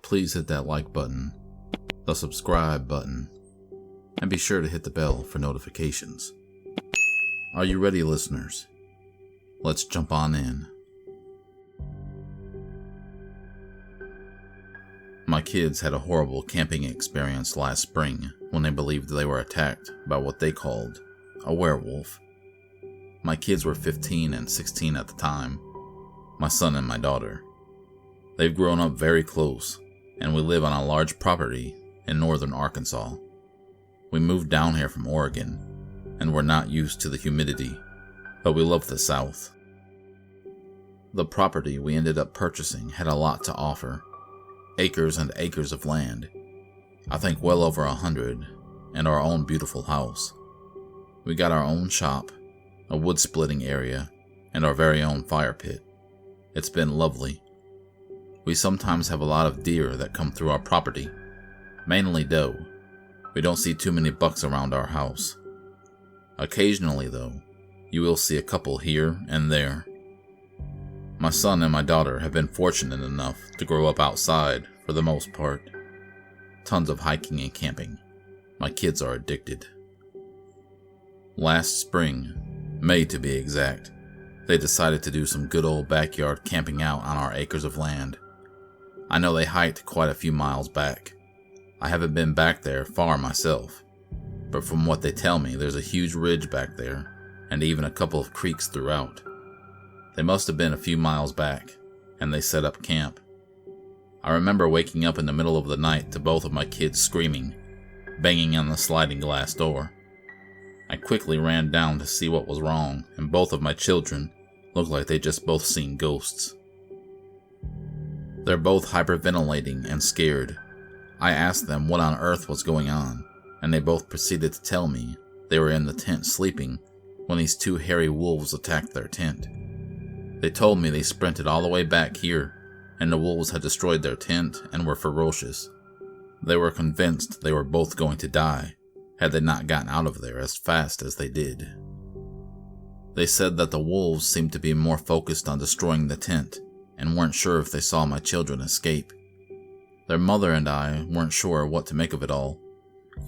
please hit that like button, the subscribe button, and be sure to hit the bell for notifications. Are you ready, listeners? Let's jump on in. My kids had a horrible camping experience last spring when they believed they were attacked by what they called a werewolf. My kids were 15 and 16 at the time, my son and my daughter. They've grown up very close, and we live on a large property in northern Arkansas. We moved down here from Oregon, and we're not used to the humidity, but we love the South. The property we ended up purchasing had a lot to offer. Acres and acres of land, I think well over 100, and our own beautiful house. We got our own shop, a wood splitting area, and our very own fire pit. It's been lovely. We sometimes have a lot of deer that come through our property, mainly doe. We don't see too many bucks around our house. Occasionally though, you will see a couple here and there. My son and my daughter have been fortunate enough to grow up outside for the most part. Tons of hiking and camping. My kids are addicted. Last spring, May to be exact, they decided to do some good old backyard camping out on our acres of land. I know they hiked quite a few miles back. I haven't been back there far myself, but from what they tell me, there's a huge ridge back there, and even a couple of creeks throughout. They must have been a few miles back, and they set up camp. I remember waking up in the middle of the night to both of my kids screaming, banging on the sliding glass door. I quickly ran down to see what was wrong, and both of my children looked like they just both seen ghosts. They're both hyperventilating and scared. I asked them what on earth was going on, and they both proceeded to tell me they were in the tent sleeping when these two hairy wolves attacked their tent. They told me they sprinted all the way back here, and the wolves had destroyed their tent and were ferocious. They were convinced they were both going to die, had they not gotten out of there as fast as they did. They said that the wolves seemed to be more focused on destroying the tent, and weren't sure if they saw my children escape. Their mother and I weren't sure what to make of it all.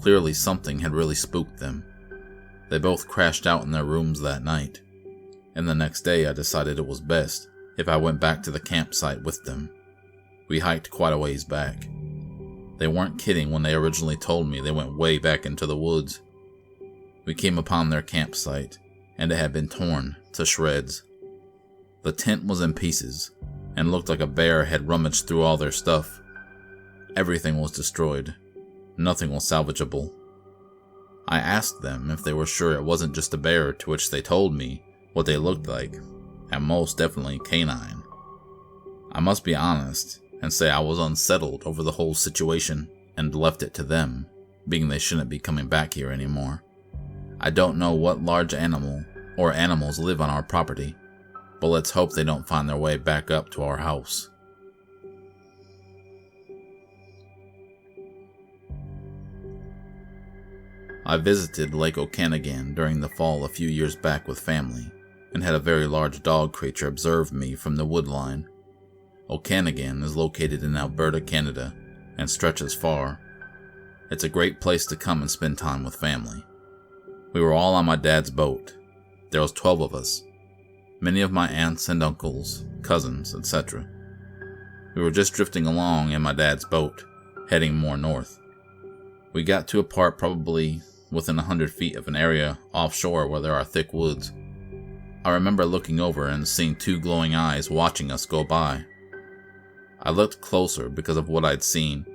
Clearly something had really spooked them. They both crashed out in their rooms that night, and the next day I decided it was best if I went back to the campsite with them. We hiked quite a ways back. They weren't kidding when they originally told me they went way back into the woods. We came upon their campsite, and it had been torn to shreds. The tent was in pieces, and looked like a bear had rummaged through all their stuff. Everything was destroyed. Nothing was salvageable. I asked them if they were sure it wasn't just a bear, to which they told me what they looked like, and most definitely canine. I must be honest and say I was unsettled over the whole situation and left it to them, being they shouldn't be coming back here anymore. I don't know what large animal or animals live on our property, but let's hope they don't find their way back up to our house. I visited Lake Okanagan during the fall a few years back with family, and had a very large dog creature observe me from the wood line. Okanagan is located in Alberta, Canada, and stretches far. It's a great place to come and spend time with family. We were all on my dad's boat. There was 12 of us, many of my aunts and uncles, cousins, etc. We were just drifting along in my dad's boat, heading more north. We got to a part probably within 100 feet of an area offshore where there are thick woods. I remember looking over and seeing two glowing eyes watching us go by. I looked closer because of what I'd seen,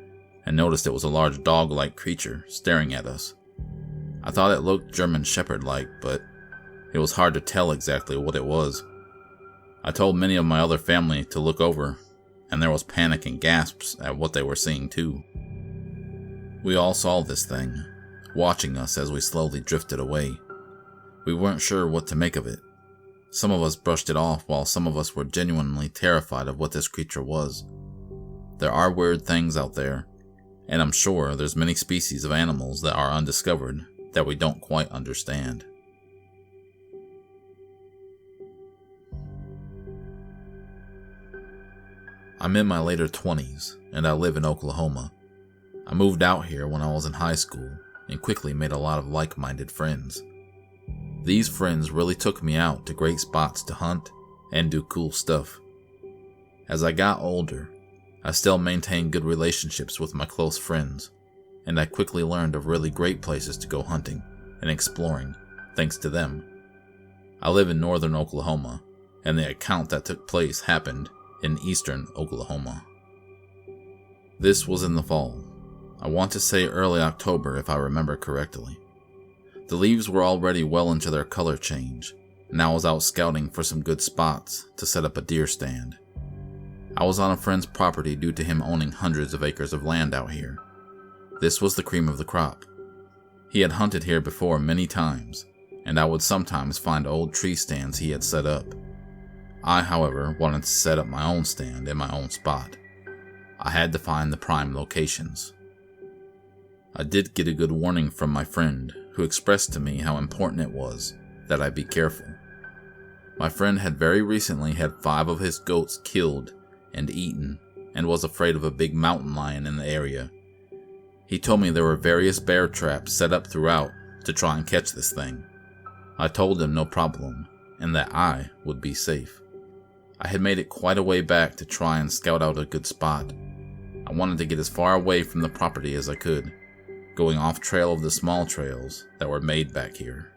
and noticed it was a large dog-like creature staring at us. I thought it looked German Shepherd-like, but it was hard to tell exactly what it was. I told many of my other family to look over, and there was panic and gasps at what they were seeing too. We all saw this thing, watching us as we slowly drifted away. We weren't sure what to make of it. Some of us brushed it off, while some of us were genuinely terrified of what this creature was. There are weird things out there, and I'm sure there's many species of animals that are undiscovered that we don't quite understand. I'm in my later 20s, and I live in Oklahoma. I moved out here when I was in high school, and quickly made a lot of like-minded friends. These friends really took me out to great spots to hunt and do cool stuff. As I got older, I still maintained good relationships with my close friends, and I quickly learned of really great places to go hunting and exploring, thanks to them. I live in northern Oklahoma, and the account that took place happened in eastern Oklahoma. This was in the fall. I want to say early October if I remember correctly. The leaves were already well into their color change, and I was out scouting for some good spots to set up a deer stand. I was on a friend's property due to him owning hundreds of acres of land out here. This was the cream of the crop. He had hunted here before many times, and I would sometimes find old tree stands he had set up. I, however, wanted to set up my own stand in my own spot. I had to find the prime locations. I did get a good warning from my friend, who expressed to me how important it was that I be careful. My friend had very recently had 5 of his goats killed and eaten, and was afraid of a big mountain lion in the area. He told me there were various bear traps set up throughout to try and catch this thing. I told him no problem, and that I would be safe. I had made it quite a way back to try and scout out a good spot. I wanted to get as far away from the property as I could, going off trail of the small trails that were made back here.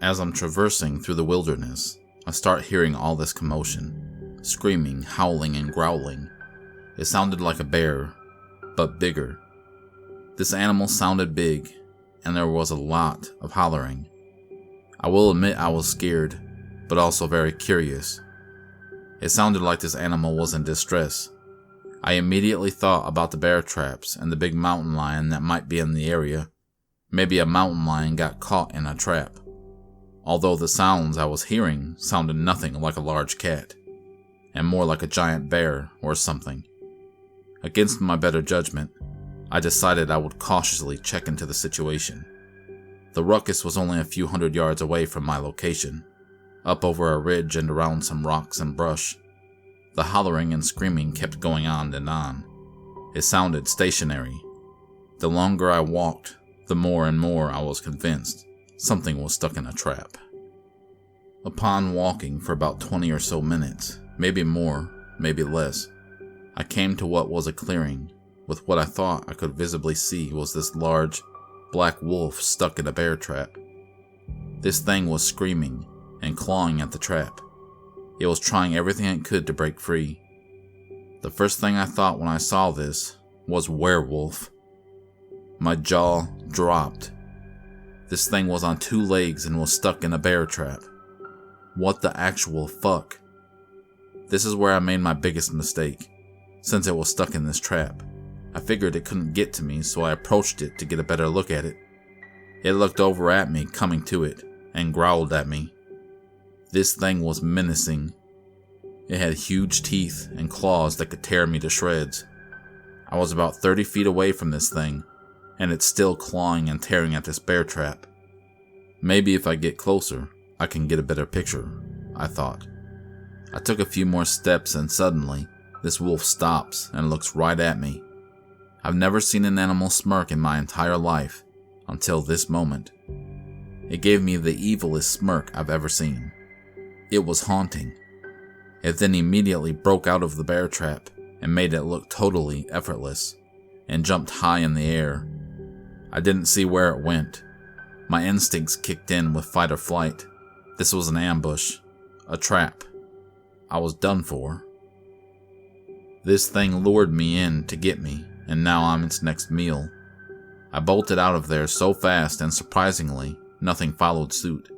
As I'm traversing through the wilderness, I start hearing all this commotion, screaming, howling, and growling. It sounded like a bear, but bigger. This animal sounded big, and there was a lot of hollering. I will admit I was scared, but also very curious. It sounded like this animal was in distress. I immediately thought about the bear traps and the big mountain lion that might be in the area. Maybe a mountain lion got caught in a trap. Although the sounds I was hearing sounded nothing like a large cat, and more like a giant bear or something. Against my better judgment, I decided I would cautiously check into the situation. The ruckus was only a few hundred yards away from my location, up over a ridge and around some rocks and brush. The hollering and screaming kept going on and on. It sounded stationary. The longer I walked, the more and more I was convinced something was stuck in a trap. Upon walking for about 20 or so minutes, maybe more, maybe less, I came to what was a clearing, with what I thought I could visibly see was this large, black wolf stuck in a bear trap. This thing was screaming and clawing at the trap. It was trying everything it could to break free. The first thing I thought when I saw this was werewolf. My jaw dropped. This thing was on 2 legs and was stuck in a bear trap. What the actual fuck? This is where I made my biggest mistake. Since it was stuck in this trap, I figured it couldn't get to me, so I approached it to get a better look at it. It looked over at me, coming to it, and growled at me. This thing was menacing. It had huge teeth and claws that could tear me to shreds. I was about 30 feet away from this thing, and it's still clawing and tearing at this bear trap. Maybe if I get closer, I can get a better picture, I thought. I took a few more steps and suddenly, this wolf stops and looks right at me. I've never seen an animal smirk in my entire life until this moment. It gave me the evilest smirk I've ever seen. It was haunting. It then immediately broke out of the bear trap and made it look totally effortless, and jumped high in the air. I didn't see where it went. My instincts kicked in with fight or flight. This was an ambush, a trap. I was done for. This thing lured me in to get me, and now I'm its next meal. I bolted out of there so fast, and surprisingly, nothing followed suit.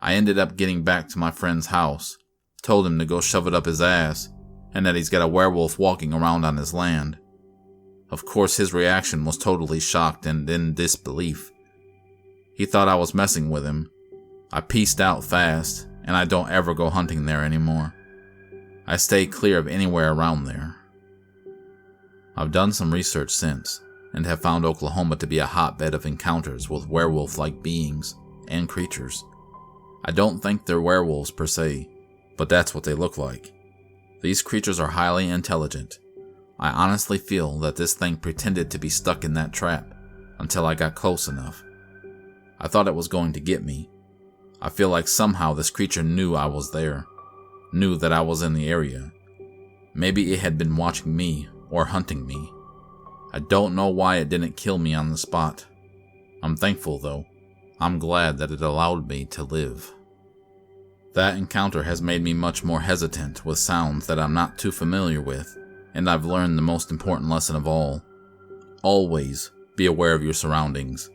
I ended up getting back to my friend's house, told him to go shove it up his ass, and that he's got a werewolf walking around on his land. Of course, his reaction was totally shocked and in disbelief. He thought I was messing with him. I peaced out fast, and I don't ever go hunting there anymore. I stay clear of anywhere around there. I've done some research since, and have found Oklahoma to be a hotbed of encounters with werewolf-like beings and creatures. I don't think they're werewolves per se, but that's what they look like. These creatures are highly intelligent. I honestly feel that this thing pretended to be stuck in that trap until I got close enough. I thought it was going to get me. I feel like somehow this creature knew I was there, knew that I was in the area. Maybe it had been watching me or hunting me. I don't know why it didn't kill me on the spot. I'm thankful though. I'm glad that it allowed me to live. That encounter has made me much more hesitant with sounds that I'm not too familiar with, and I've learned the most important lesson of all. Always be aware of your surroundings.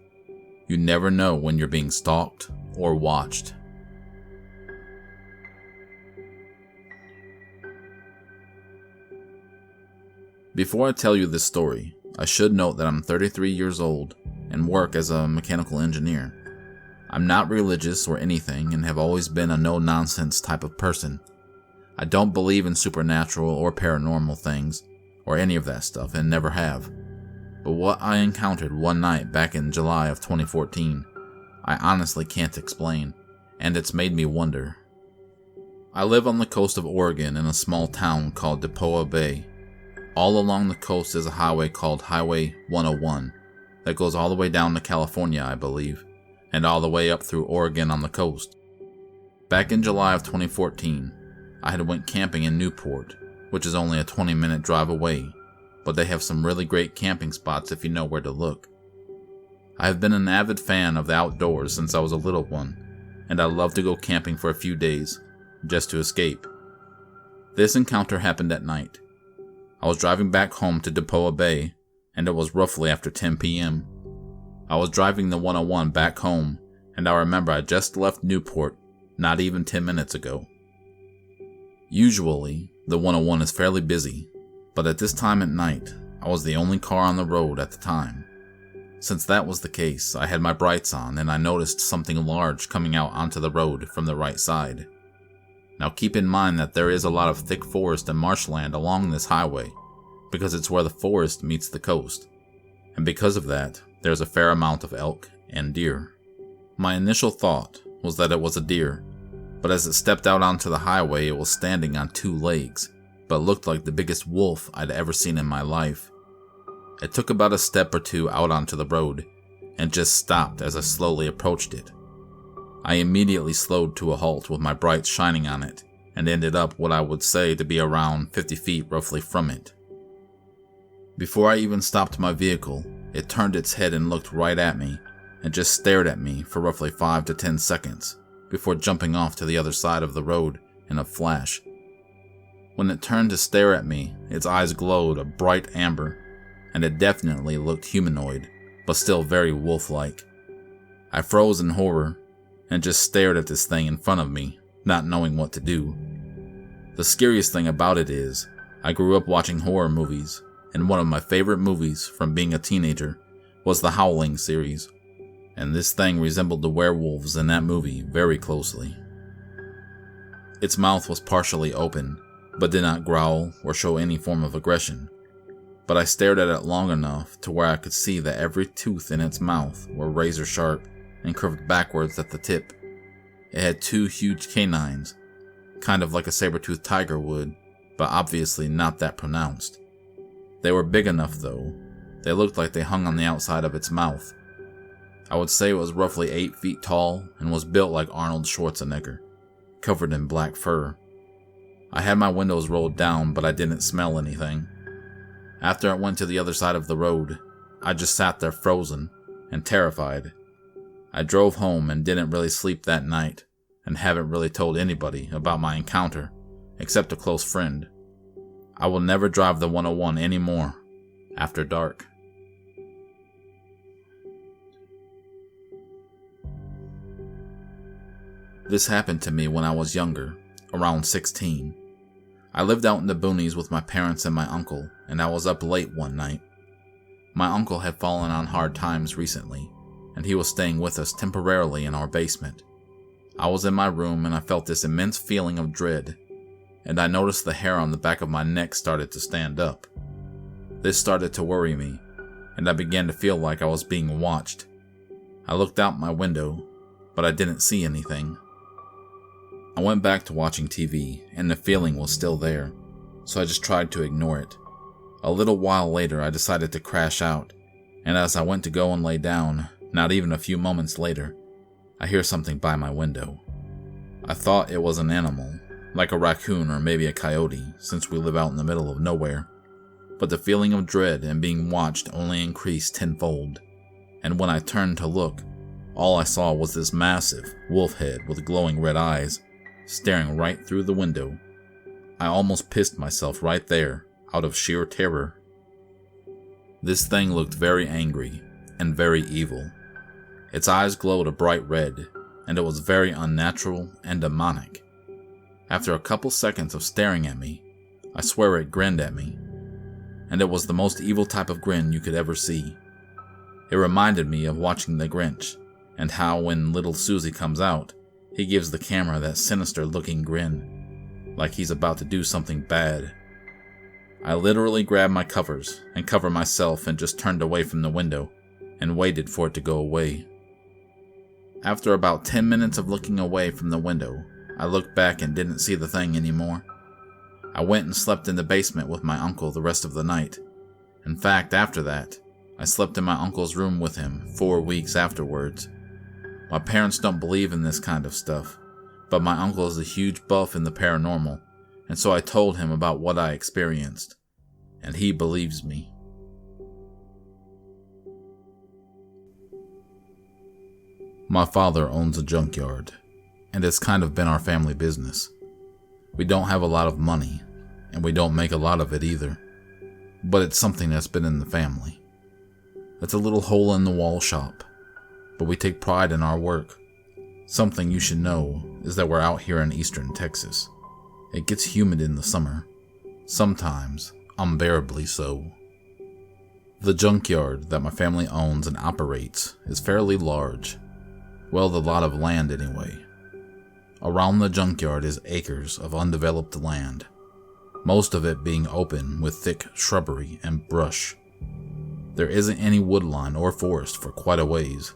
You never know when you're being stalked or watched. Before I tell you this story, I should note that I'm 33 years old and work as a mechanical engineer. I'm not religious or anything and have always been a no-nonsense type of person. I don't believe in supernatural or paranormal things or any of that stuff and never have. But what I encountered one night back in July of 2014, I honestly can't explain, and it's made me wonder. I live on the coast of Oregon in a small town called Depoa Bay. All along the coast is a highway called Highway 101 that goes all the way down to California, I believe, and all the way up through Oregon on the coast. Back in July of 2014, I had went camping in Newport, which is only a 20-minute drive away, but they have some really great camping spots if you know where to look. I have been an avid fan of the outdoors since I was a little one, and I love to go camping for a few days, just to escape. This encounter happened at night. I was driving back home to Depoa Bay, and it was roughly after 10 p.m. I was driving the 101 back home, and I remember I just left Newport not even 10 minutes ago. Usually, the 101 is fairly busy, but at this time at night, I was the only car on the road at the time. Since that was the case, I had my brights on and I noticed something large coming out onto the road from the right side. Now keep in mind that there is a lot of thick forest and marshland along this highway, because it's where the forest meets the coast, and because of that, there's a fair amount of elk and deer. My initial thought was that it was a deer, but as it stepped out onto the highway it was standing on two legs, but looked like the biggest wolf I'd ever seen in my life. It took about a step or two out onto the road, and just stopped as I slowly approached it. I immediately slowed to a halt with my brights shining on it, and ended up what I would say to be around 50 feet roughly from it. Before I even stopped my vehicle, it turned its head and looked right at me, and just stared at me for roughly 5 to 10 seconds, before jumping off to the other side of the road in a flash. When it turned to stare at me, its eyes glowed a bright amber, and it definitely looked humanoid, but still very wolf-like. I froze in horror, and just stared at this thing in front of me, not knowing what to do. The scariest thing about it is, I grew up watching horror movies, and one of my favorite movies from being a teenager was the Howling series, and this thing resembled the werewolves in that movie very closely. Its mouth was partially open, but did not growl or show any form of aggression, but I stared at it long enough to where I could see that every tooth in its mouth were razor sharp and curved backwards at the tip. It had two huge canines, kind of like a saber-toothed tiger would, but obviously not that pronounced. They were big enough though. They looked like they hung on the outside of its mouth. I would say it was roughly 8 feet tall and was built like Arnold Schwarzenegger, covered in black fur. I had my windows rolled down, but I didn't smell anything. After it went to the other side of the road, I just sat there frozen and terrified. I drove home and didn't really sleep that night, and haven't really told anybody about my encounter, except a close friend. I will never drive the 101 anymore after dark. This happened to me when I was younger, around 16. I lived out in the boonies with my parents and my uncle, and I was up late one night. My uncle had fallen on hard times recently, and he was staying with us temporarily in our basement. I was in my room and I felt this immense feeling of dread, and I noticed the hair on the back of my neck started to stand up. This started to worry me, and I began to feel like I was being watched. I looked out my window, but I didn't see anything. I went back to watching TV, and the feeling was still there, so I just tried to ignore it. A little while later, I decided to crash out, and as I went to go and lay down, not even a few moments later, I hear something by my window. I thought it was an animal, like a raccoon or maybe a coyote, since we live out in the middle of nowhere. But the feeling of dread and being watched only increased tenfold, and when I turned to look, all I saw was this massive wolf head with glowing red eyes, staring right through the window. I almost pissed myself right there, out of sheer terror. This thing looked very angry and very evil. Its eyes glowed a bright red, and it was very unnatural and demonic. After a couple seconds of staring at me, I swear it grinned at me, and it was the most evil type of grin you could ever see. It reminded me of watching The Grinch, and how when little Susie comes out, he gives the camera that sinister looking grin, like he's about to do something bad. I literally grabbed my covers and covered myself and just turned away from the window and waited for it to go away. After about 10 minutes of looking away from the window, I looked back and didn't see the thing anymore. I went and slept in the basement with my uncle the rest of the night. In fact, after that, I slept in my uncle's room with him 4 weeks afterwards. My parents don't believe in this kind of stuff, but my uncle is a huge buff in the paranormal, and so I told him about what I experienced, and he believes me. My father owns a junkyard, and it's kind of been our family business. We don't have a lot of money, and we don't make a lot of it either, but it's something that's been in the family. It's a little hole-in-the-wall shop, but we take pride in our work. Something you should know is that we're out here in eastern Texas. It gets humid in the summer, sometimes unbearably so. The junkyard that my family owns and operates is fairly large. Well, the lot of land anyway. Around the junkyard is acres of undeveloped land, most of it being open with thick shrubbery and brush. There isn't any woodline or forest for quite a ways.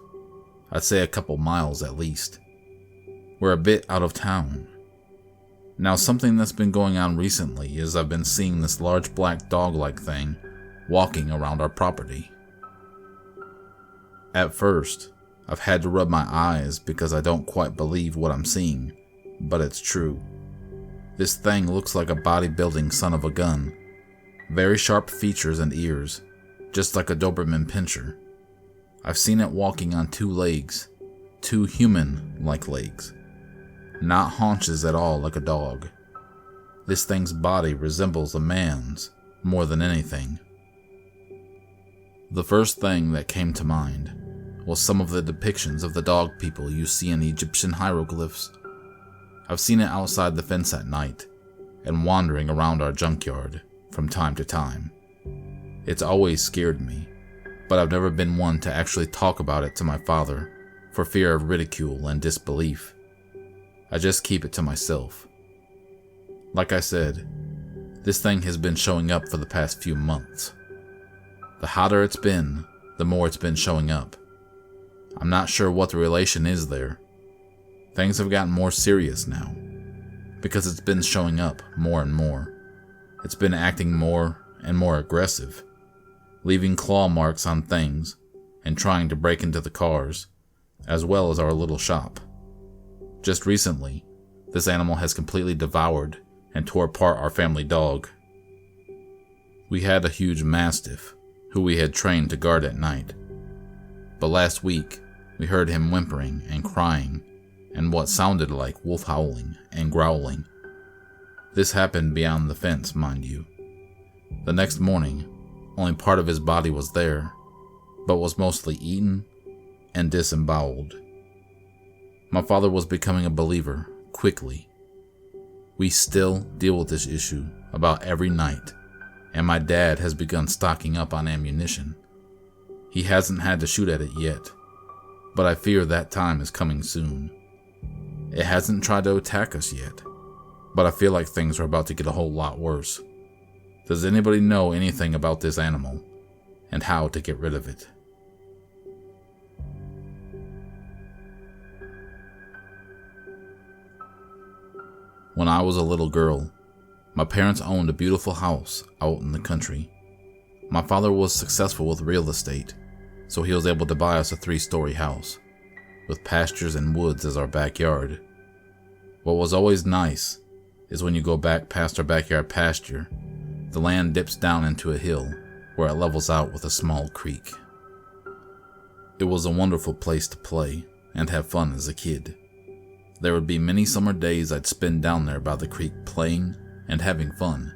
I'd say a couple miles at least. We're a bit out of town. Now, something that's been going on recently is I've been seeing this large black dog-like thing walking around our property. At first, I've had to rub my eyes because I don't quite believe what I'm seeing, but it's true. This thing looks like a bodybuilding son of a gun. Very sharp features and ears, just like a Doberman Pinscher. I've seen it walking on 2 legs, 2 human-like legs. Not haunches at all like a dog. This thing's body resembles a man's more than anything. The first thing that came to mind was some of the depictions of the dog people you see in Egyptian hieroglyphs. I've seen it outside the fence at night and wandering around our junkyard from time to time. It's always scared me, but I've never been one to actually talk about it to my father for fear of ridicule and disbelief. I just keep it to myself. Like I said, this thing has been showing up for the past few months. The hotter it's been, the more it's been showing up. I'm not sure what the relation is there. Things have gotten more serious now, because it's been showing up more and more. It's been acting more and more aggressive, leaving claw marks on things and trying to break into the cars, as well as our little shop. Just recently, this animal has completely devoured and tore apart our family dog. We had a huge mastiff who we had trained to guard at night, but last week we heard him whimpering and crying and what sounded like wolf howling and growling. This happened beyond the fence, mind you. The next morning, only part of his body was there, but was mostly eaten and disemboweled. My father was becoming a believer quickly. We still deal with this issue about every night, and my dad has begun stocking up on ammunition. He hasn't had to shoot at it yet, but I fear that time is coming soon. It hasn't tried to attack us yet, but I feel like things are about to get a whole lot worse. Does anybody know anything about this animal and how to get rid of it? When I was a little girl, My parents owned a beautiful house out in the country. My father was successful with real estate, so he was able to buy us a 3-story house, with pastures and woods as our backyard. What was always nice is when you go back past our backyard pasture, the land dips down into a hill where it levels out with a small creek. It was a wonderful place to play and have fun as a kid. There would be many summer days I'd spend down there by the creek playing and having fun.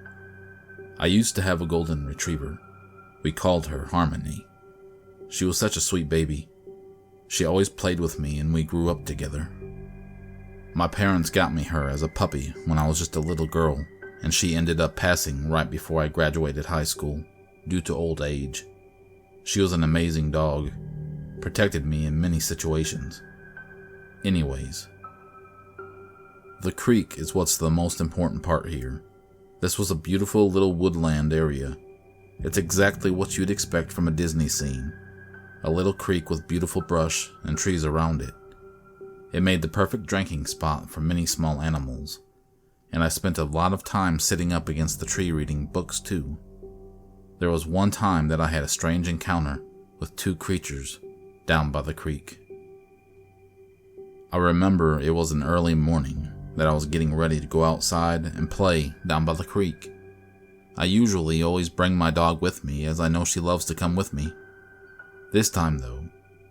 I used to have a golden retriever. We called her Harmony. She was such a sweet baby. She always played with me and we grew up together. My parents got me her as a puppy when I was just a little girl, and she ended up passing right before I graduated high school due to old age. She was an amazing dog, protected me in many situations. Anyways, the creek is what's the most important part here. This was a beautiful little woodland area. It's exactly what you'd expect from a Disney scene. A little creek with beautiful brush and trees around it. It made the perfect drinking spot for many small animals, and I spent a lot of time sitting up against the tree reading books too. There was one time that I had a strange encounter with 2 creatures down by the creek. I remember it was an early morning that I was getting ready to go outside and play down by the creek. I usually always bring my dog with me as I know she loves to come with me. This time though,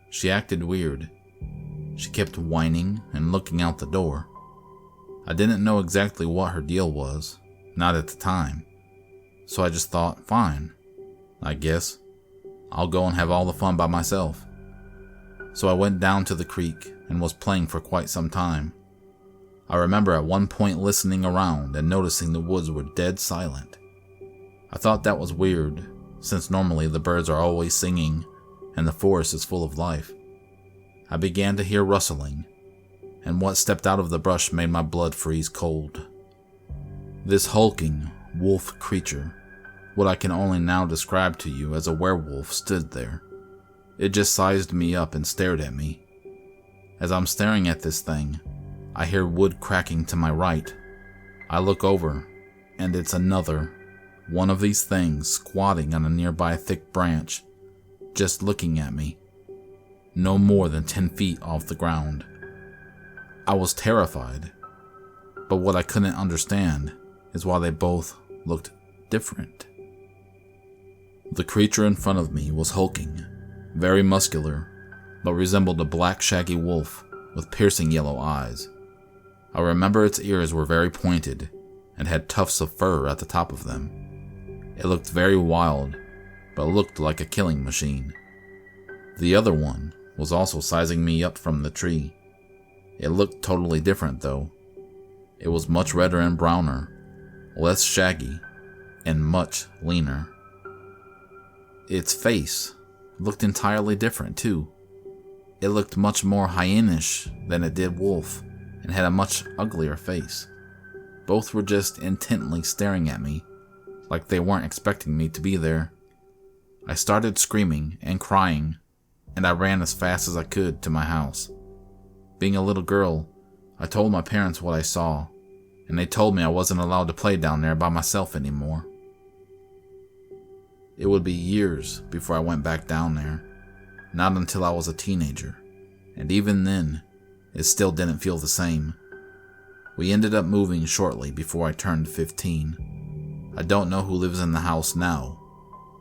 she acted weird. She kept whining and looking out the door. I didn't know exactly what her deal was, not at the time, so I just thought, fine, I guess I'll go and have all the fun by myself. So I went down to the creek and was playing for quite some time. I remember at one point listening around and noticing the woods were dead silent. I thought that was weird, since normally the birds are always singing and the forest is full of life. I began to hear rustling, and what stepped out of the brush made my blood freeze cold. This hulking wolf creature, what I can only now describe to you as a werewolf, stood there. It just sized me up and stared at me. As I'm staring at this thing, I hear wood cracking to my right. I look over, and it's another one of these things squatting on a nearby thick branch, just looking at me, no more than 10 feet off the ground. I was terrified, but what I couldn't understand is why they both looked different. The creature in front of me was hulking, very muscular, but resembled a black shaggy wolf with piercing yellow eyes. I remember its ears were very pointed and had tufts of fur at the top of them. It looked very wild, but looked like a killing machine. The other one was also sizing me up from the tree. It looked totally different though. It was much redder and browner, less shaggy, and much leaner. Its face looked entirely different too. It looked much more hyena-ish than it did wolf, and had a much uglier face. Both were just intently staring at me, like they weren't expecting me to be there. I started screaming and crying, and I ran as fast as I could to my house. Being a little girl, I told my parents what I saw, and they told me I wasn't allowed to play down there by myself anymore. It would be years before I went back down there, not until I was a teenager, and even then, it still didn't feel the same. We ended up moving shortly before I turned 15. I don't know who lives in the house now,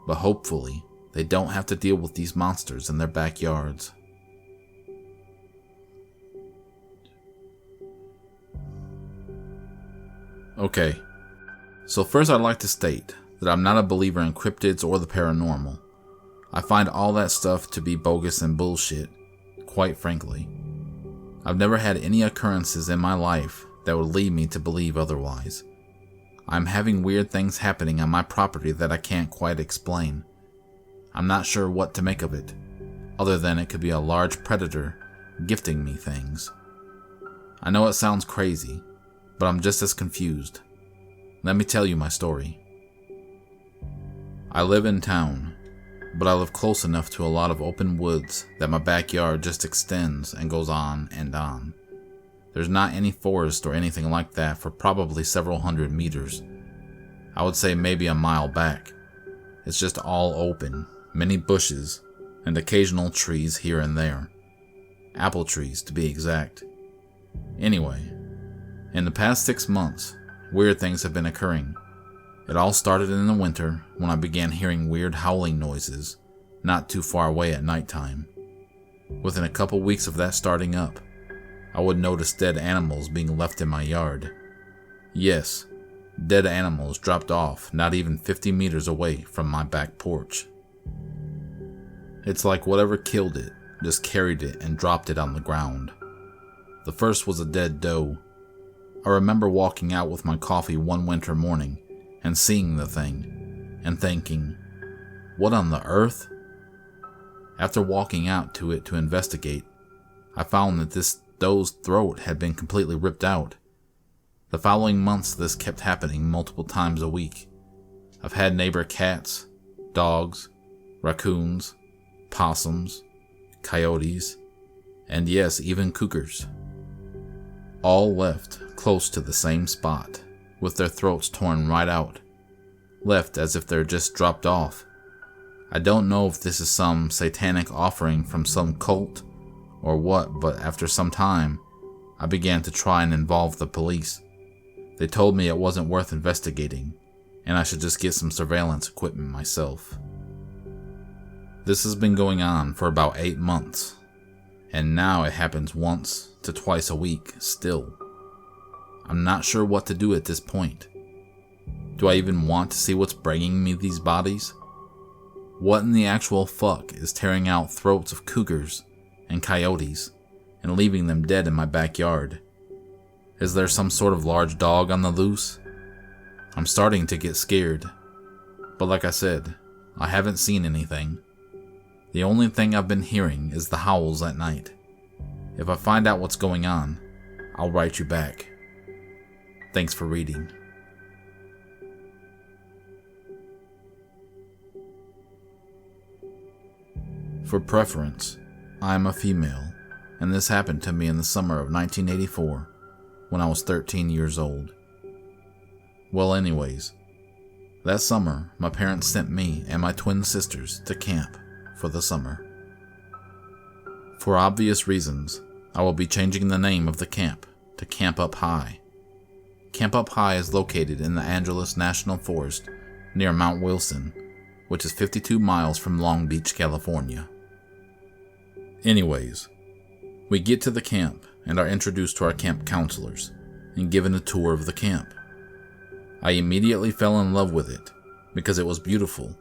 but hopefully they don't have to deal with these monsters in their backyards. Okay, so first I'd like to state that I'm not a believer in cryptids or the paranormal. I find all that stuff to be bogus and bullshit, quite frankly. I've never had any occurrences in my life that would lead me to believe otherwise. I'm having weird things happening on my property that I can't quite explain. I'm not sure what to make of it, other than it could be a large predator gifting me things. I know it sounds crazy, but I'm just as confused. Let me tell you my story. I live in town, but I live close enough to a lot of open woods that my backyard just extends and goes on and on. There's not any forest or anything like that for probably several hundred meters, I would say maybe a mile back. It's just all open, many bushes, and occasional trees here and there. Apple trees, to be exact. Anyway, in the past 6 months, weird things have been occurring. It all started in the winter when I began hearing weird howling noises not too far away at nighttime. Within a couple weeks of that starting up, I would notice dead animals being left in my yard. Yes, dead animals dropped off not even 50 meters away from my back porch. It's like whatever killed it just carried it and dropped it on the ground. The first was a dead doe. I remember walking out with my coffee one winter morning and seeing the thing and thinking, what on the earth? After walking out to it to investigate, I found that this doe's throat had been completely ripped out. The following months this kept happening multiple times a week. I've had neighbor cats, dogs, raccoons, possums, coyotes, and yes, even cougars. All left close to the same spot, with their throats torn right out, left as if they're just dropped off. I don't know if this is some satanic offering from some cult or what, but after some time, I began to try and involve the police. They told me it wasn't worth investigating, and I should just get some surveillance equipment myself. This has been going on for about 8 months, and now it happens once to twice a week still. I'm not sure what to do at this point. Do I even want to see what's bringing me these bodies? What in the actual fuck is tearing out throats of cougars and coyotes and leaving them dead in my backyard? Is there some sort of large dog on the loose? I'm starting to get scared, but like I said, I haven't seen anything. The only thing I've been hearing is the howls at night. If I find out what's going on, I'll write you back. Thanks for reading. For preference, I am a female, and this happened to me in the summer of 1984 when I was 13 years old. Well, anyways, that summer my parents sent me and my twin sisters to camp for the summer. For obvious reasons, I will be changing the name of the camp to Camp Up High. Camp Up High is located in the Angeles National Forest near Mount Wilson, which is 52 miles from Long Beach, California. Anyways, we get to the camp and are introduced to our camp counselors and given a tour of the camp. I immediately fell in love with it because it was beautiful,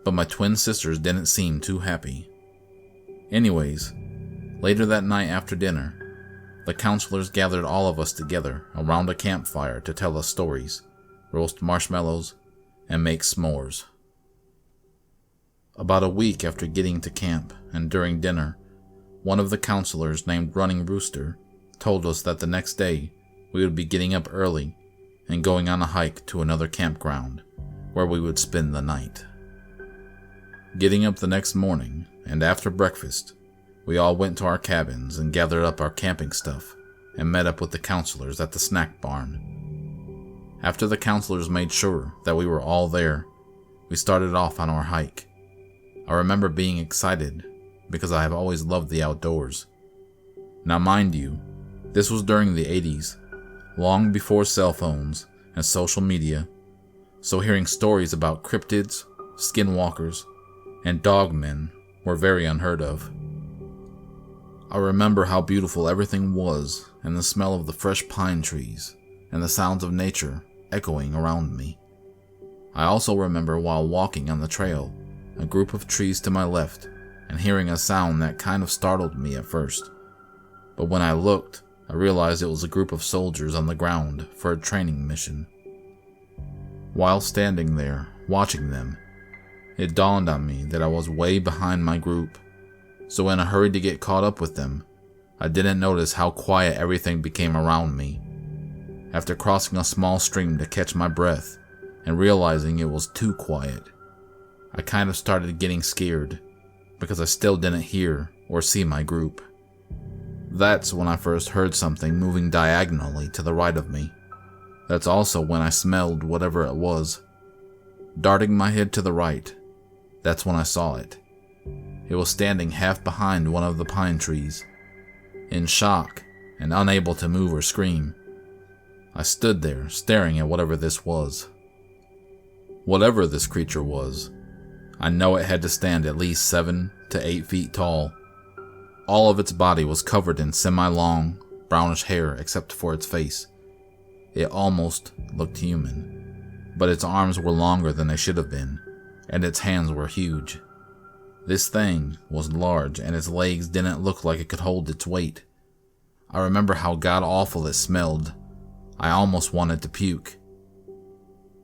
but my twin sisters didn't seem too happy. Anyways, later that night after dinner, the counselors gathered all of us together around a campfire to tell us stories, roast marshmallows, and make s'mores. About a week after getting to camp and during dinner, one of the counselors named Running Rooster told us that the next day we would be getting up early and going on a hike to another campground where we would spend the night. Getting up the next morning and after breakfast, we all went to our cabins and gathered up our camping stuff and met up with the counselors at the snack barn. After the counselors made sure that we were all there, we started off on our hike. I remember being excited because I have always loved the outdoors. Now mind you, this was during the 80s, long before cell phones and social media, so hearing stories about cryptids, skinwalkers, and dogmen were very unheard of. I remember how beautiful everything was and the smell of the fresh pine trees and the sounds of nature echoing around me. I also remember while walking on the trail, a group of trees to my left, and hearing a sound that kind of startled me at first. But when I looked, I realized it was a group of soldiers on the ground for a training mission. While standing there, watching them, it dawned on me that I was way behind my group, so in a hurry to get caught up with them, I didn't notice how quiet everything became around me. After crossing a small stream to catch my breath, and realizing it was too quiet, I kind of started getting scared because I still didn't hear or see my group. That's when I first heard something moving diagonally to the right of me. That's also when I smelled whatever it was. Darting my head to the right, that's when I saw it. It was standing half behind one of the pine trees. In shock and unable to move or scream, I stood there staring at whatever this was. Whatever this creature was, I know it had to stand at least 7 to 8 feet tall. All of its body was covered in semi-long, brownish hair except for its face. It almost looked human, but its arms were longer than they should have been, and its hands were huge. This thing was large, and its legs didn't look like it could hold its weight. I remember how god-awful it smelled. I almost wanted to puke.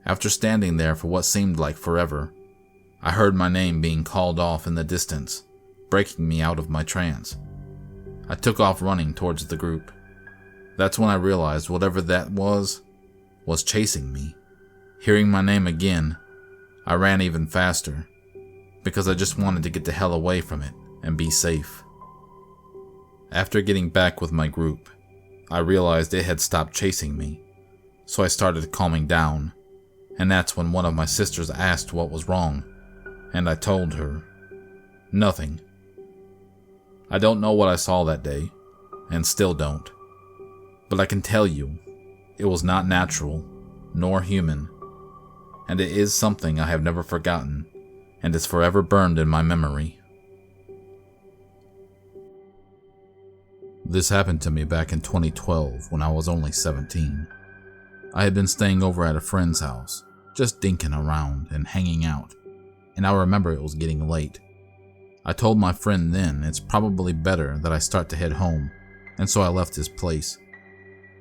After standing there for what seemed like forever, I heard my name being called off in the distance, breaking me out of my trance. I took off running towards the group. That's when I realized whatever that was chasing me. Hearing my name again, I ran even faster, because I just wanted to get the hell away from it and be safe. After getting back with my group, I realized it had stopped chasing me, so I started calming down, and that's when one of my sisters asked what was wrong, and I told her, nothing. I don't know what I saw that day, and still don't, but I can tell you, it was not natural, nor human, and it is something I have never forgotten, and is forever burned in my memory. This happened to me back in 2012 when I was only 17. I had been staying over at a friend's house, just dinking around and hanging out, and I remember it was getting late. I told my friend then it's probably better that I start to head home, and so I left his place.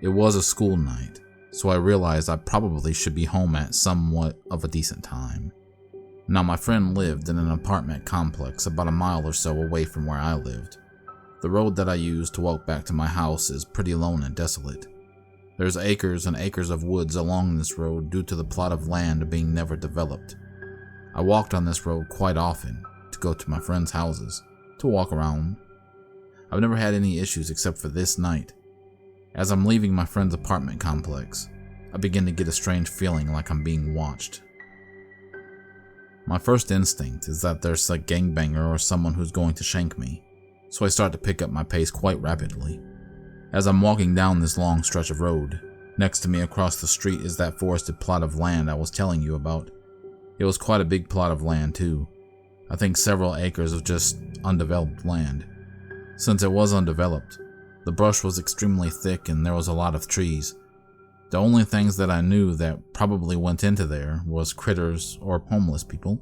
It was a school night, so I realized I probably should be home at somewhat of a decent time. Now my friend lived in an apartment complex about a mile or so away from where I lived. The road that I used to walk back to my house is pretty lone and desolate. There's acres and acres of woods along this road due to the plot of land being never developed. I walked on this road quite often to go to my friends' houses, to walk around. I've never had any issues except for this night. As I'm leaving my friend's apartment complex, I begin to get a strange feeling like I'm being watched. My first instinct is that there's a gangbanger or someone who's going to shank me, so I start to pick up my pace quite rapidly. As I'm walking down this long stretch of road, next to me across the street is that forested plot of land I was telling you about. It was quite a big plot of land too. I think several acres of just undeveloped land. Since it was undeveloped, the brush was extremely thick and there was a lot of trees. The only things that I knew that probably went into there was critters or homeless people.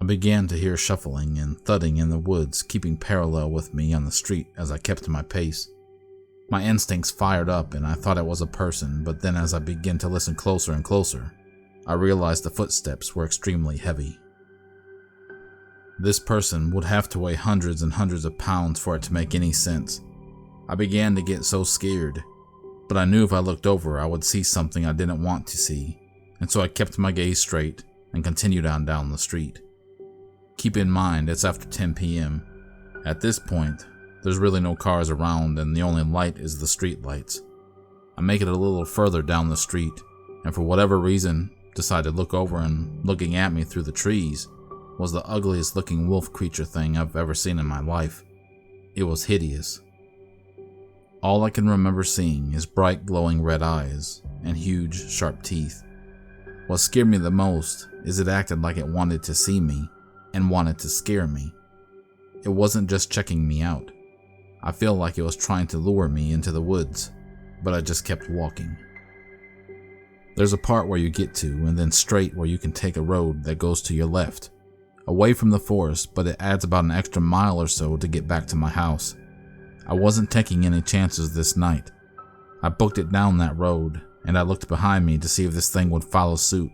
I began to hear shuffling and thudding in the woods, keeping parallel with me on the street as I kept my pace. My instincts fired up and I thought it was a person, but then as I began to listen closer and closer, I realized the footsteps were extremely heavy. This person would have to weigh hundreds and hundreds of pounds for it to make any sense. I began to get so scared, but I knew if I looked over I would see something I didn't want to see, and so I kept my gaze straight and continued on down the street. Keep in mind, it's after 10 p.m. At this point, there's really no cars around and the only light is the street lights. I make it a little further down the street, and for whatever reason, decide to look over, and looking at me through the trees was the ugliest looking wolf creature thing I've ever seen in my life. It was hideous. All I can remember seeing is bright glowing red eyes and huge sharp teeth. What scared me the most is it acted like it wanted to see me and wanted to scare me. It wasn't just checking me out. I feel like it was trying to lure me into the woods, but I just kept walking. There's a part where you get to and then straight where you can take a road that goes to your left, away from the forest, but it adds about an extra mile or so to get back to my house. I wasn't taking any chances this night. I booked it down that road, and I looked behind me to see if this thing would follow suit,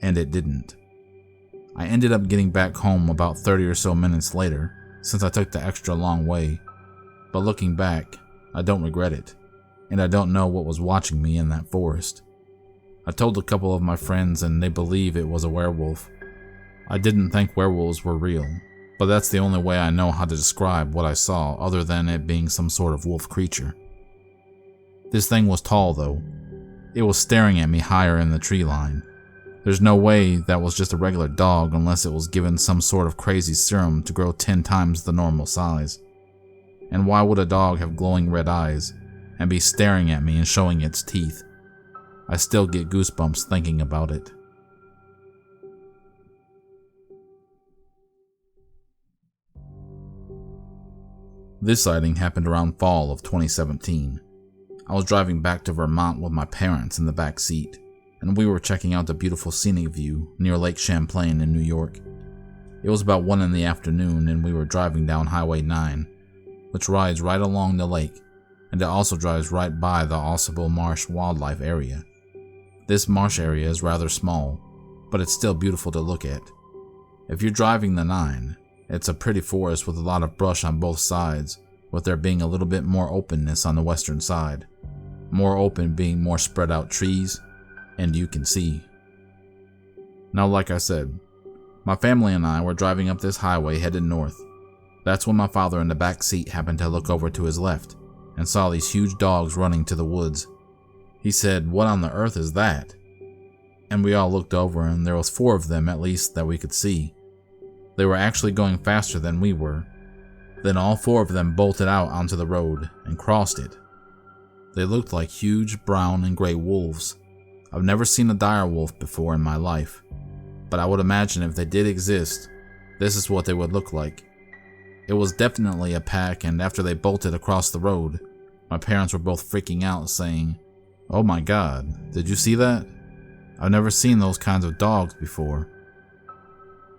and it didn't. I ended up getting back home about 30 or so minutes later, since I took the extra long way, but looking back, I don't regret it, and I don't know what was watching me in that forest. I told a couple of my friends and they believe it was a werewolf. I didn't think werewolves were real, but that's the only way I know how to describe what I saw other than it being some sort of wolf creature. This thing was tall though. It was staring at me higher in the tree line. There's no way that was just a regular dog unless it was given some sort of crazy serum to grow 10 times the normal size. And why would a dog have glowing red eyes and be staring at me and showing its teeth? I still get goosebumps thinking about it. This sighting happened around fall of 2017. I was driving back to Vermont with my parents in the back seat, and we were checking out the beautiful scenic view near Lake Champlain in New York. It was about 1 in the afternoon and we were driving down Highway 9, which rides right along the lake, and it also drives right by the Osable Marsh Wildlife Area. This marsh area is rather small, but it's still beautiful to look at. If you're driving the 9, it's a pretty forest with a lot of brush on both sides, with there being a little bit more openness on the western side. More open being more spread out trees, and you can see. Now, like I said, my family and I were driving up this highway headed north. That's when my father in the back seat happened to look over to his left and saw these huge dogs running to the woods. He said, "What on the earth is that?" And we all looked over and there was 4 of them at least that we could see. They were actually going faster than we were. Then all 4 of them bolted out onto the road and crossed it. They looked like huge brown and gray wolves. I've never seen a dire wolf before in my life, but I would imagine if they did exist, this is what they would look like. It was definitely a pack, and after they bolted across the road, my parents were both freaking out saying, "Oh my God, did you see that? I've never seen those kinds of dogs before."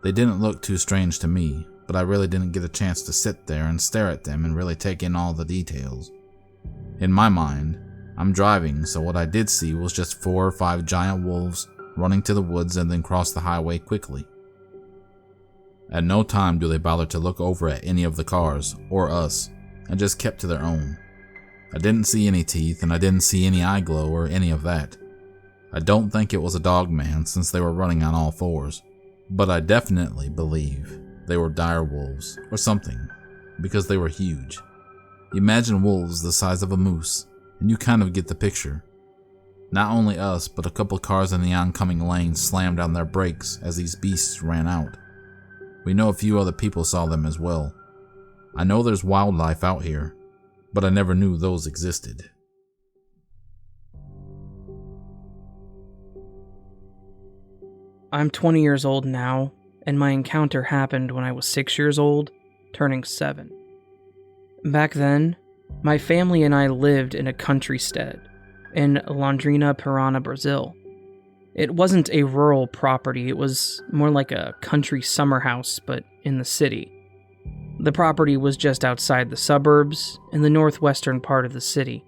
They didn't look too strange to me, but I really didn't get a chance to sit there and stare at them and really take in all the details. In my mind, I'm driving, so what I did see was just 4 or 5 giant wolves running to the woods and then cross the highway quickly. At no time do they bother to look over at any of the cars, or us, and just kept to their own. I didn't see any teeth, and I didn't see any eye glow or any of that. I don't think it was a Dogman since they were running on all 4s, but I definitely believe they were dire wolves or something, because they were huge. Imagine wolves the size of a moose, and you kind of get the picture. Not only us, but a couple cars in the oncoming lane slammed on their brakes as these beasts ran out. We know a few other people saw them as well. I know there's wildlife out here, but I never knew those existed. I'm 20 years old now, and my encounter happened when I was 6 years old, turning 7. Back then, my family and I lived in a country stead in Londrina, Parana, Brazil. It wasn't a rural property, it was more like a country summer house, but in the city. The property was just outside the suburbs, in the northwestern part of the city,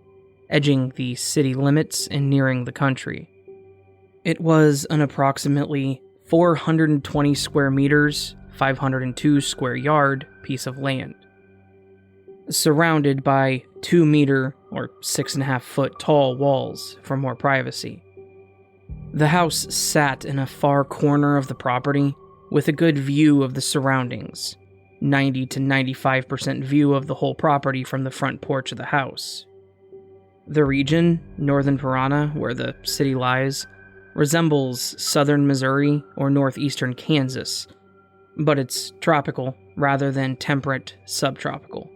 edging the city limits and nearing the country. It was an approximately 420 square meters, 502 square yard piece of land, surrounded by 2-meter or 6.5-foot tall walls for more privacy. The house sat in a far corner of the property with a good view of the surroundings, 90 to 95% view of the whole property from the front porch of the house. The region, northern Parana, where the city lies, resembles southern Missouri or northeastern Kansas, but it's tropical rather than temperate subtropical.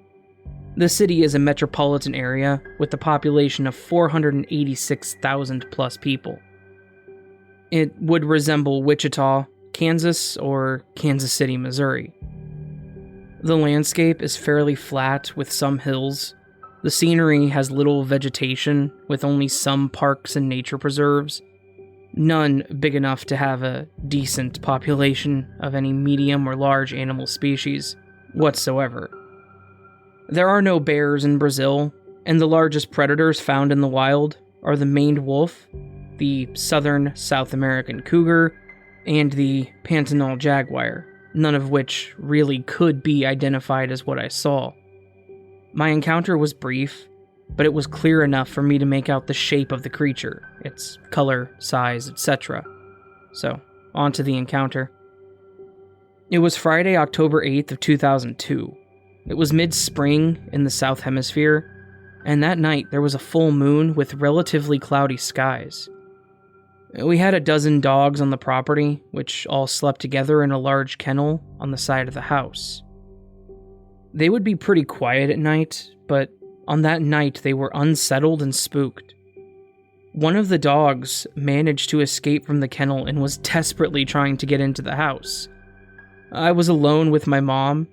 The city is a metropolitan area with a population of 486,000 plus people. It would resemble Wichita, Kansas, or Kansas City, Missouri. The landscape is fairly flat with some hills. The scenery has little vegetation with only some parks and nature preserves, none big enough to have a decent population of any medium or large animal species whatsoever. There are no bears in Brazil, and the largest predators found in the wild are the maned wolf, the southern South American cougar, and the Pantanal jaguar, none of which really could be identified as what I saw. My encounter was brief, but it was clear enough for me to make out the shape of the creature, its color, size, etc. So, on to the encounter. It was Friday, October 8th of 2002. It was mid-spring in the South Hemisphere, and that night there was a full moon with relatively cloudy skies. We had a dozen dogs on the property, which all slept together in a large kennel on the side of the house. They would be pretty quiet at night, but on that night they were unsettled and spooked. One of the dogs managed to escape from the kennel and was desperately trying to get into the house. I was alone with my mom,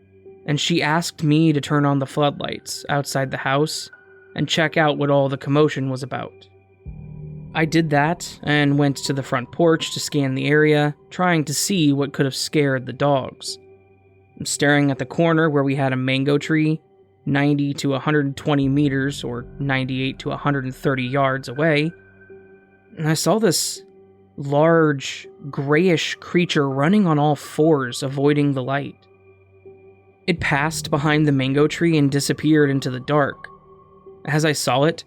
and she asked me to turn on the floodlights outside the house and check out what all the commotion was about. I did that and went to the front porch to scan the area, trying to see what could have scared the dogs. I'm staring at the corner where we had a mango tree, 90 to 120 meters or 98 to 130 yards away, and I saw this large, grayish creature running on all fours, avoiding the light. It passed behind the mango tree and disappeared into the dark. As I saw it,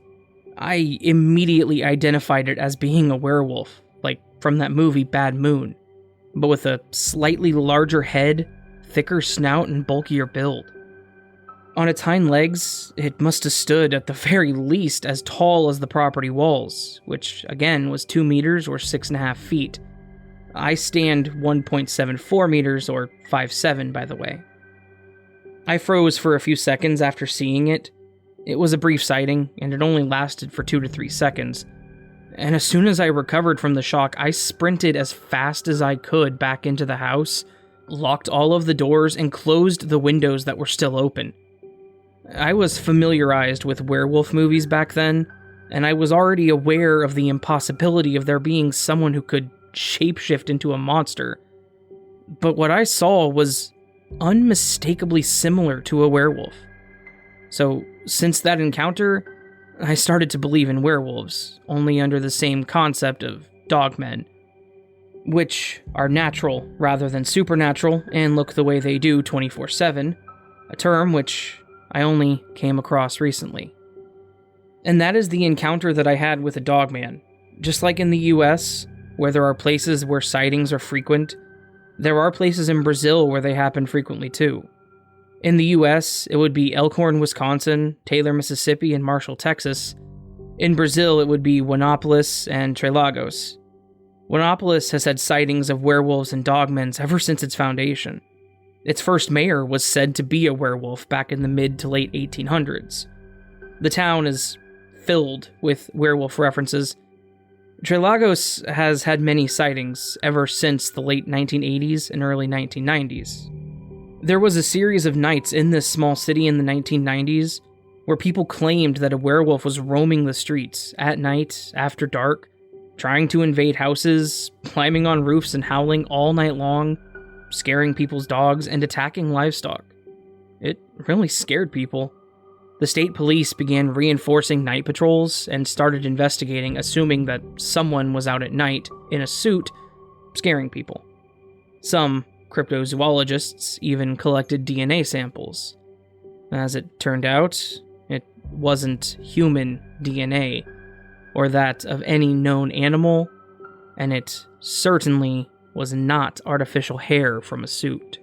I immediately identified it as being a werewolf, like from that movie Bad Moon, but with a slightly larger head, thicker snout, and bulkier build. On its hind legs, it must have stood at the very least as tall as the property walls, which again was 2 meters or 6.5 feet. I stand 1.74 meters or 5'7", by the way. I froze for a few seconds after seeing it. It was a brief sighting, and it only lasted for 2 to 3 seconds. And as soon as I recovered from the shock, I sprinted as fast as I could back into the house, locked all of the doors, and closed the windows that were still open. I was familiarized with werewolf movies back then, and I was already aware of the impossibility of there being someone who could shapeshift into a monster. But what I saw was unmistakably similar to a werewolf. So, since that encounter, I started to believe in werewolves, only under the same concept of dogmen, which are natural rather than supernatural and look the way they do 24/7, a term which I only came across recently. And that is the encounter that I had with a dogman. Just like in the US, where there are places where sightings are frequent, there are places in Brazil where they happen frequently too. In the US, it would be Elkhorn, Wisconsin, Taylor, Mississippi, and Marshall, Texas. In Brazil, it would be Juanápolis and Trelagos. Juanápolis has had sightings of werewolves and dogmens ever since its foundation. Its first mayor was said to be a werewolf back in the mid to late 1800s. The town is filled with werewolf references. Trelagos has had many sightings ever since the late 1980s and early 1990s. There was a series of nights in this small city in the 1990s where people claimed that a werewolf was roaming the streets at night, after dark, trying to invade houses, climbing on roofs and howling all night long, scaring people's dogs, and attacking livestock. It really scared people. The state police began reinforcing night patrols and started investigating, assuming that someone was out at night in a suit, scaring people. Some cryptozoologists even collected DNA samples. As it turned out, it wasn't human DNA, or that of any known animal, and it certainly was not artificial hair from a suit.